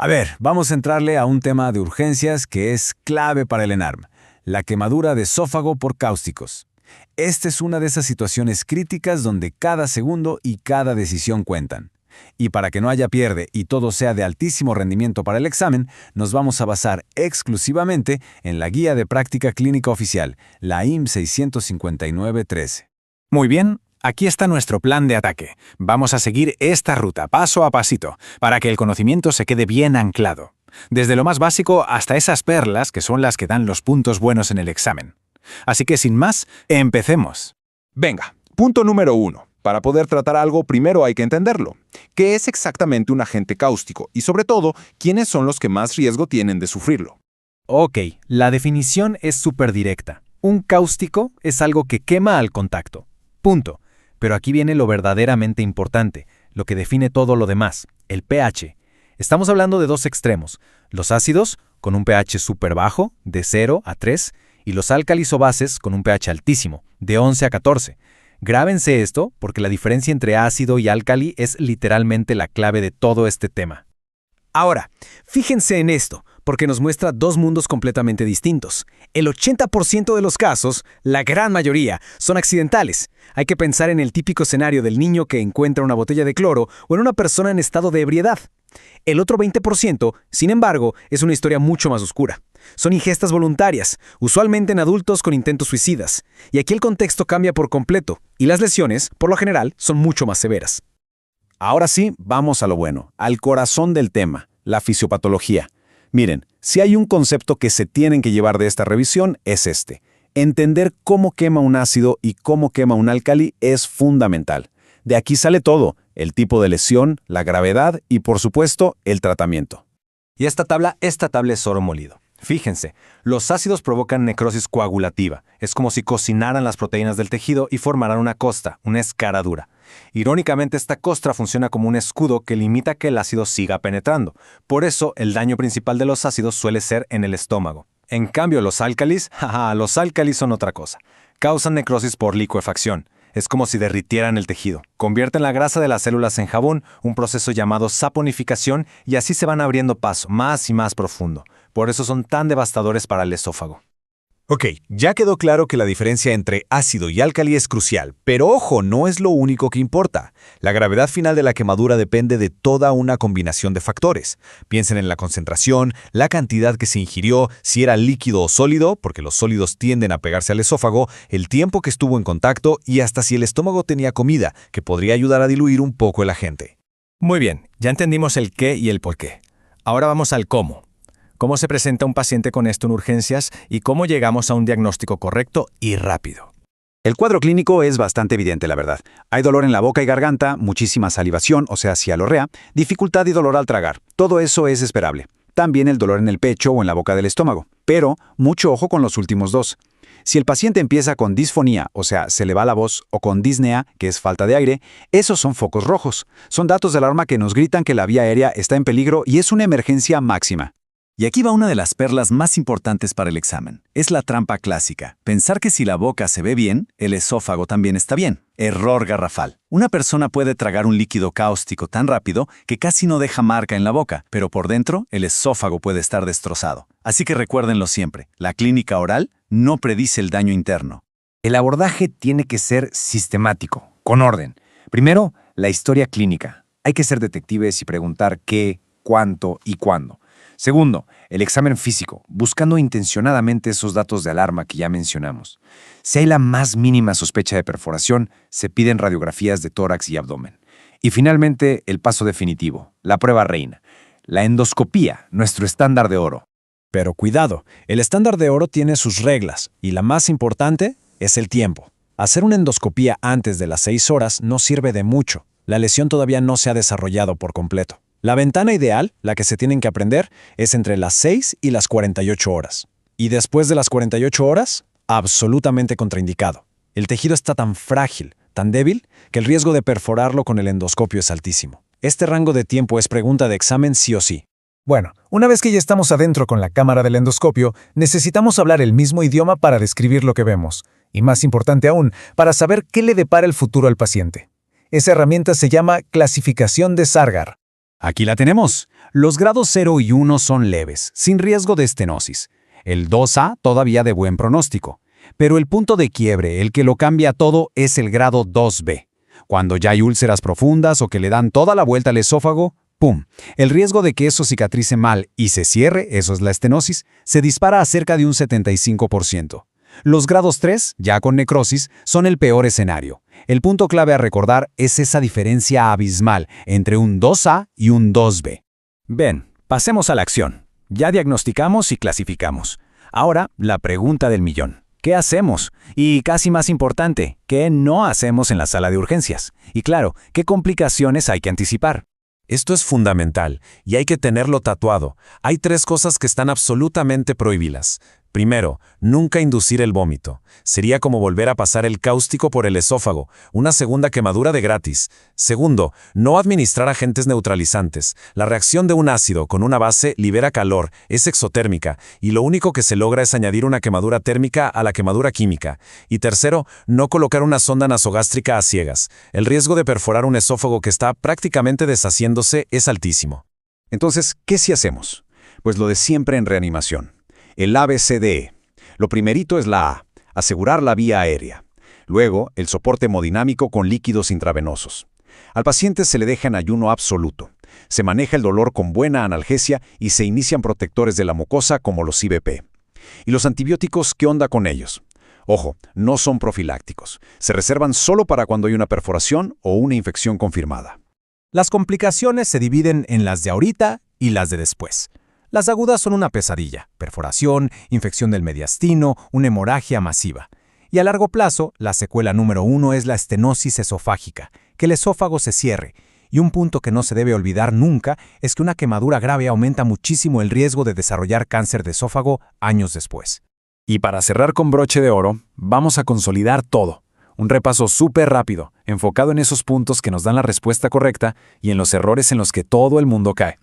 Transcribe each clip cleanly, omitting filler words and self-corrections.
A ver, vamos a entrarle a un tema de urgencias que es clave para el ENARM, la quemadura de esófago por cáusticos. Esta es una de esas situaciones críticas donde cada segundo y cada decisión cuentan. Y para que no haya pierde y todo sea de altísimo rendimiento para el examen, nos vamos a basar exclusivamente en la Guía de Práctica Clínica Oficial, la IM 659-13. Muy bien, aquí está nuestro plan de ataque. Vamos a seguir esta ruta paso a pasito, para que el conocimiento se quede bien anclado. Desde lo más básico hasta esas perlas que son las que dan los puntos buenos en el examen. Así que sin más, empecemos. Venga, punto número 1. Para poder tratar algo, primero hay que entenderlo. ¿Qué es exactamente un agente cáustico? Y sobre todo, ¿quiénes son los que más riesgo tienen de sufrirlo? Ok, la definición es súper directa. Un cáustico es algo que quema al contacto. Punto. Pero aquí viene lo verdaderamente importante, lo que define todo lo demás, el pH. Estamos hablando de dos extremos, los ácidos, con un pH súper bajo, de 0 a 3, y los álcalis o bases con un pH altísimo, de 11 a 14. Grábense esto porque la diferencia entre ácido y álcali es literalmente la clave de todo este tema. Ahora, fíjense en esto, porque nos muestra dos mundos completamente distintos. El 80% de los casos, la gran mayoría, son accidentales. Hay que pensar en el típico escenario del niño que encuentra una botella de cloro o en una persona en estado de ebriedad. El otro 20%, sin embargo, es una historia mucho más oscura. Son ingestas voluntarias, usualmente en adultos con intentos suicidas. Y aquí el contexto cambia por completo, y las lesiones, por lo general, son mucho más severas. Ahora sí, vamos a lo bueno, al corazón del tema, la fisiopatología. Miren, si hay un concepto que se tienen que llevar de esta revisión, es este. Entender cómo quema un ácido y cómo quema un álcali es fundamental. De aquí sale todo, el tipo de lesión, la gravedad y, por supuesto, el tratamiento. Y esta tabla es oro molido. Fíjense, los ácidos provocan necrosis coagulativa. Es como si cocinaran las proteínas del tejido y formaran una costra, una escaradura. Irónicamente, esta costra funciona como un escudo que limita que el ácido siga penetrando. Por eso, el daño principal de los ácidos suele ser en el estómago. En cambio, los álcalis son otra cosa. Causan necrosis por licuefacción. Es como si derritieran el tejido. Convierten la grasa de las células en jabón, un proceso llamado saponificación, y así se van abriendo paso más y más profundo. Por eso son tan devastadores para el esófago. Ok, ya quedó claro que la diferencia entre ácido y álcali es crucial, pero ojo, no es lo único que importa. La gravedad final de la quemadura depende de toda una combinación de factores. Piensen en la concentración, la cantidad que se ingirió, si era líquido o sólido, porque los sólidos tienden a pegarse al esófago, el tiempo que estuvo en contacto y hasta si el estómago tenía comida, que podría ayudar a diluir un poco el agente. Muy bien, ya entendimos el qué y el por qué. Ahora vamos al cómo. ¿Cómo se presenta un paciente con esto en urgencias y cómo llegamos a un diagnóstico correcto y rápido? El cuadro clínico es bastante evidente, la verdad. Hay dolor en la boca y garganta, muchísima salivación, o sea, cialorrea, dificultad y dolor al tragar. Todo eso es esperable. También el dolor en el pecho o en la boca del estómago. Pero mucho ojo con los últimos dos. Si el paciente empieza con disfonía, o sea, se le va la voz, o con disnea, que es falta de aire, esos son focos rojos. Son datos de alarma que nos gritan que la vía aérea está en peligro y es una emergencia máxima. Y aquí va una de las perlas más importantes para el examen. Es la trampa clásica. Pensar que si la boca se ve bien, el esófago también está bien. Error garrafal. Una persona puede tragar un líquido cáustico tan rápido que casi no deja marca en la boca, pero por dentro el esófago puede estar destrozado. Así que recuérdenlo siempre, la clínica oral no predice el daño interno. El abordaje tiene que ser sistemático, con orden. Primero, la historia clínica. Hay que ser detectives y preguntar qué, cuánto y cuándo. Segundo, el examen físico, buscando intencionadamente esos datos de alarma que ya mencionamos. Si hay la más mínima sospecha de perforación, se piden radiografías de tórax y abdomen. Y finalmente, el paso definitivo, la prueba reina, la endoscopía, nuestro estándar de oro. Pero cuidado, el estándar de oro tiene sus reglas, y la más importante es el tiempo. Hacer una endoscopía antes de las 6 horas no sirve de mucho. La lesión todavía no se ha desarrollado por completo. La ventana ideal, la que se tienen que aprender, es entre las 6 y las 48 horas. Y después de las 48 horas, absolutamente contraindicado. El tejido está tan frágil, tan débil, que el riesgo de perforarlo con el endoscopio es altísimo. Este rango de tiempo es pregunta de examen sí o sí. Bueno, una vez que ya estamos adentro con la cámara del endoscopio, necesitamos hablar el mismo idioma para describir lo que vemos. Y más importante aún, para saber qué le depara el futuro al paciente. Esa herramienta se llama clasificación de Sargar. Aquí la tenemos. Los grados 0 y 1 son leves, sin riesgo de estenosis. El 2A todavía de buen pronóstico. Pero el punto de quiebre, el que lo cambia todo, es el grado 2B. Cuando ya hay úlceras profundas o que le dan toda la vuelta al esófago, ¡pum! El riesgo de que eso cicatrice mal y se cierre, eso es la estenosis, se dispara a cerca de un 75%. Los grados 3, ya con necrosis, son el peor escenario. El punto clave a recordar es esa diferencia abismal entre un 2A y un 2B. Bien, pasemos a la acción. Ya diagnosticamos y clasificamos. Ahora, la pregunta del millón. ¿Qué hacemos? Y casi más importante, ¿qué no hacemos en la sala de urgencias? Y claro, ¿qué complicaciones hay que anticipar? Esto es fundamental y hay que tenerlo tatuado. Hay 3 cosas que están absolutamente prohibidas. Primero, nunca inducir el vómito. Sería como volver a pasar el cáustico por el esófago, una segunda quemadura de gratis. Segundo, no administrar agentes neutralizantes. La reacción de un ácido con una base libera calor, es exotérmica, y lo único que se logra es añadir una quemadura térmica a la quemadura química. Y tercero, no colocar una sonda nasogástrica a ciegas. El riesgo de perforar un esófago que está prácticamente deshaciéndose es altísimo. Entonces, ¿qué sí hacemos? Pues lo de siempre en reanimación. El ABCDE. Lo primerito es la A, asegurar la vía aérea. Luego, el soporte hemodinámico con líquidos intravenosos. Al paciente se le deja en ayuno absoluto. Se maneja el dolor con buena analgesia y se inician protectores de la mucosa como los IVP. ¿Y los antibióticos qué onda con ellos? Ojo, no son profilácticos. Se reservan solo para cuando hay una perforación o una infección confirmada. Las complicaciones se dividen en las de ahorita y las de después. Las agudas son una pesadilla, perforación, infección del mediastino, una hemorragia masiva. Y a largo plazo, la secuela número 1 es la estenosis esofágica, que el esófago se cierre. Y un punto que no se debe olvidar nunca es que una quemadura grave aumenta muchísimo el riesgo de desarrollar cáncer de esófago años después. Y para cerrar con broche de oro, vamos a consolidar todo. Un repaso súper rápido, enfocado en esos puntos que nos dan la respuesta correcta y en los errores en los que todo el mundo cae.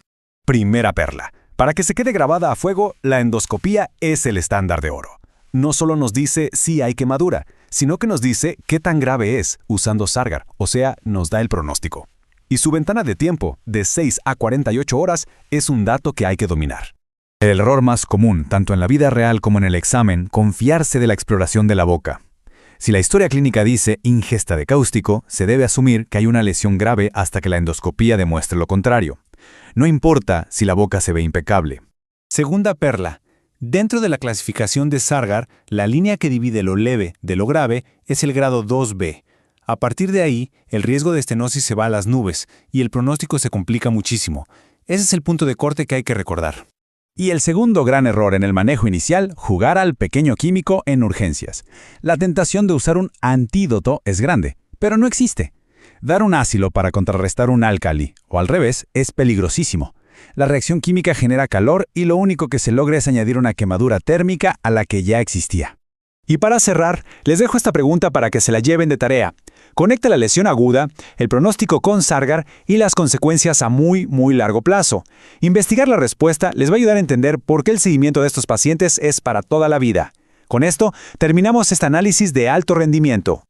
Primera perla. Para que se quede grabada a fuego, la endoscopía es el estándar de oro. No solo nos dice si hay quemadura, sino que nos dice qué tan grave es usando Sargar, o sea, nos da el pronóstico. Y su ventana de tiempo, de 6 a 48 horas, es un dato que hay que dominar. El error más común, tanto en la vida real como en el examen, confiarse de la exploración de la boca. Si la historia clínica dice ingesta de cáustico, se debe asumir que hay una lesión grave hasta que la endoscopía demuestre lo contrario. No importa si la boca se ve impecable. Segunda perla. Dentro de la clasificación de Sargar, la línea que divide lo leve de lo grave es el grado 2B. A partir de ahí, el riesgo de estenosis se va a las nubes y el pronóstico se complica muchísimo. Ese es el punto de corte que hay que recordar. Y el segundo gran error en el manejo inicial, jugar al pequeño químico en urgencias. La tentación de usar un antídoto es grande, pero no existe. Dar un ácido para contrarrestar un álcali, o al revés, es peligrosísimo. La reacción química genera calor y lo único que se logra es añadir una quemadura térmica a la que ya existía. Y para cerrar, les dejo esta pregunta para que se la lleven de tarea. Conecta la lesión aguda, el pronóstico con Sargar y las consecuencias a muy largo plazo. Investigar la respuesta les va a ayudar a entender por qué el seguimiento de estos pacientes es para toda la vida. Con esto, terminamos este análisis de alto rendimiento.